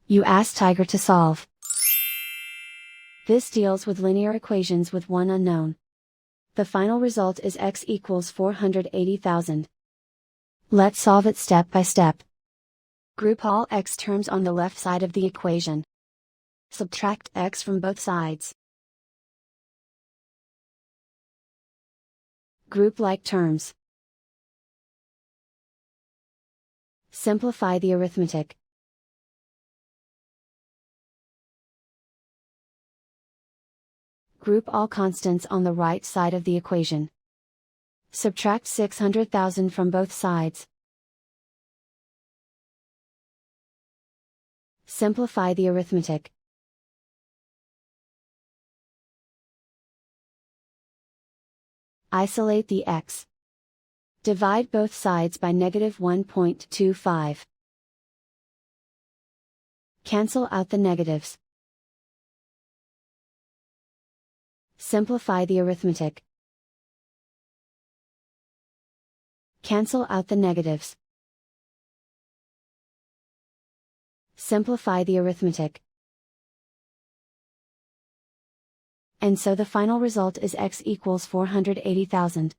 You ask Tiger to solve. This deals with linear equations with one unknown. The final result is x equals 480,000. Let's solve it step by step. Group all x terms on the left side of the equation. Subtract x from both sides. Group like terms. Simplify the arithmetic. Group all constants on the right side of the equation. Subtract 600,000 from both sides. Simplify the arithmetic. Isolate the x. Divide both sides by -1.25. Cancel out the negatives. Simplify the arithmetic. Cancel out the negatives. Simplify the arithmetic. And so the final result is x equals 480,000.